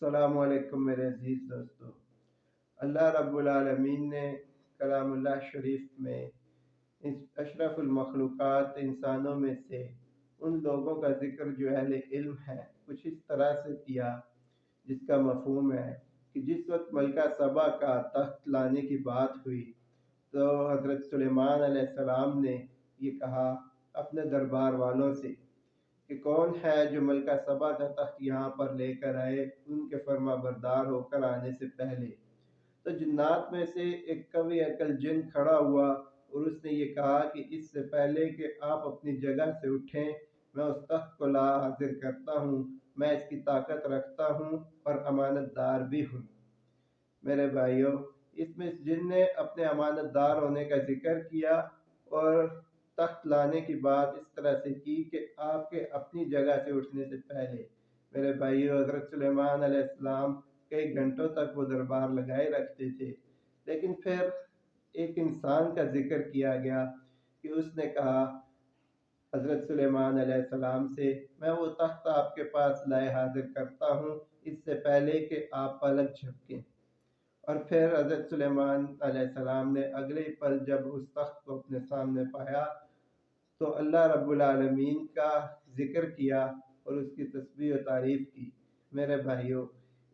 السلام علیکم میرے عزیز دوستو۔ اللہ رب العالمین نے کلام اللہ شریف میں اشرف المخلوقات انسانوں میں سے ان لوگوں کا ذکر جو اہل علم ہے کچھ اس طرح سے کیا، جس کا مفہوم ہے کہ جس وقت ملکہ سبا کا تخت لانے کی بات ہوئی تو حضرت سلیمان علیہ السلام نے یہ کہا اپنے دربار والوں سے کہ کون ہے جو ملکہ سبا کا تخت یہاں پر لے کر آئے ان کے فرما بردار ہو کر آنے سے پہلے۔ تو جنات میں سے ایک قوی عقل جن کھڑا ہوا اور اس نے یہ کہا کہ اس سے پہلے کہ آپ اپنی جگہ سے اٹھیں میں اس تخت کو لا حاضر کرتا ہوں، میں اس کی طاقت رکھتا ہوں اور امانت دار بھی ہوں۔ میرے بھائیوں، اس میں اس جن نے اپنے امانت دار ہونے کا ذکر کیا اور تخت لانے کی بات اس طرح سے کی کہ آپ کے اپنی جگہ سے اٹھنے سے پہلے۔ میرے بھائیوں، حضرت سلیمان علیہ السلام کئی گھنٹوں تک وہ دربار لگائے رکھتے تھے، لیکن پھر ایک انسان کا ذکر کیا گیا کہ اس نے کہا حضرت سلیمان علیہ السلام سے میں وہ تخت آپ کے پاس لائے حاضر کرتا ہوں اس سے پہلے کہ آپ پلک جھپکیں۔ اور پھر حضرت سلیمان علیہ السلام نے اگلے پل جب اس تخت کو اپنے سامنے پایا تو اللہ رب العالمین کا ذکر کیا اور اس کی تسبیح و تعریف کی۔ میرے بھائیوں،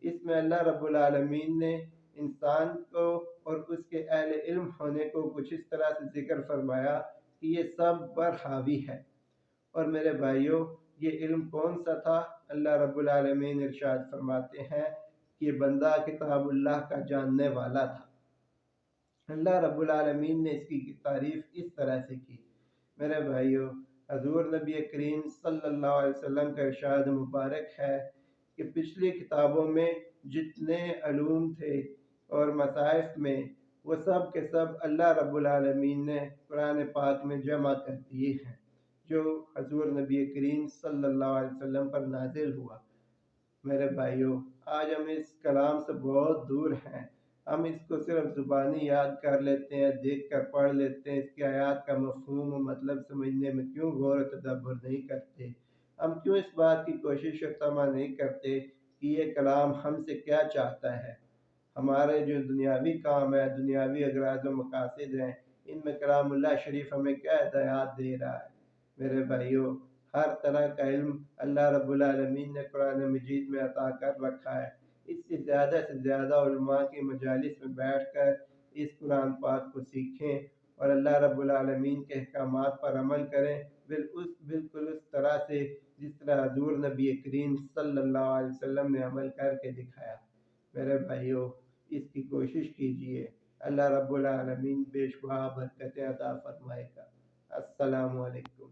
اس میں اللہ رب العالمین نے انسان کو اور اس کے اہل علم ہونے کو کچھ اس طرح سے ذکر فرمایا کہ یہ سب پر حاوی ہے۔ اور میرے بھائیوں، یہ علم کون سا تھا؟ اللہ رب العالمین ارشاد فرماتے ہیں کہ یہ بندہ کتاب اللہ کا جاننے والا تھا۔ اللہ رب العالمین نے اس کی تعریف اس طرح سے کی۔ میرے بھائیوں، حضور نبی کریم صلی اللہ علیہ وسلم کا ارشاد مبارک ہے کہ پچھلی کتابوں میں جتنے علوم تھے اور مصائف میں وہ سب کے سب اللہ رب العالمین نے قرآن پاک میں جمع کر دیے ہیں، جو حضور نبی کریم صلی اللہ علیہ وسلم پر نازل ہوا۔ میرے بھائیوں، آج ہم اس کلام سے بہت دور ہیں۔ ہم اس کو صرف زبانی یاد کر لیتے ہیں، دیکھ کر پڑھ لیتے ہیں، اس کی آیات کا مفہوم و مطلب سمجھنے میں کیوں غور و تدبر نہیں کرتے؟ ہم کیوں اس بات کی کوشش اور طمع نہیں کرتے کہ یہ کلام ہم سے کیا چاہتا ہے؟ ہمارے جو دنیاوی کام ہے، دنیاوی اغراض و مقاصد ہیں، ان میں کلام اللہ شریف ہمیں کیا ہدایات دے رہا ہے؟ میرے بھائیوں، ہر طرح کا علم اللہ رب العالمین نے قرآن مجید میں عطا کر رکھا ہے۔ اس سے زیادہ علماء کی مجالس میں بیٹھ کر اس قرآن پاک کو سیکھیں اور اللہ رب العالمین کے احکامات پر عمل کریں، بالکل اس طرح سے جس طرح حضور نبی کریم صلی اللہ علیہ وسلم نے عمل کر کے دکھایا۔ میرے بھائیوں، اس کی کوشش کیجئے، اللہ رب العالمین بے شمار برکتیں عطا فرمائے گا۔ السلام علیکم۔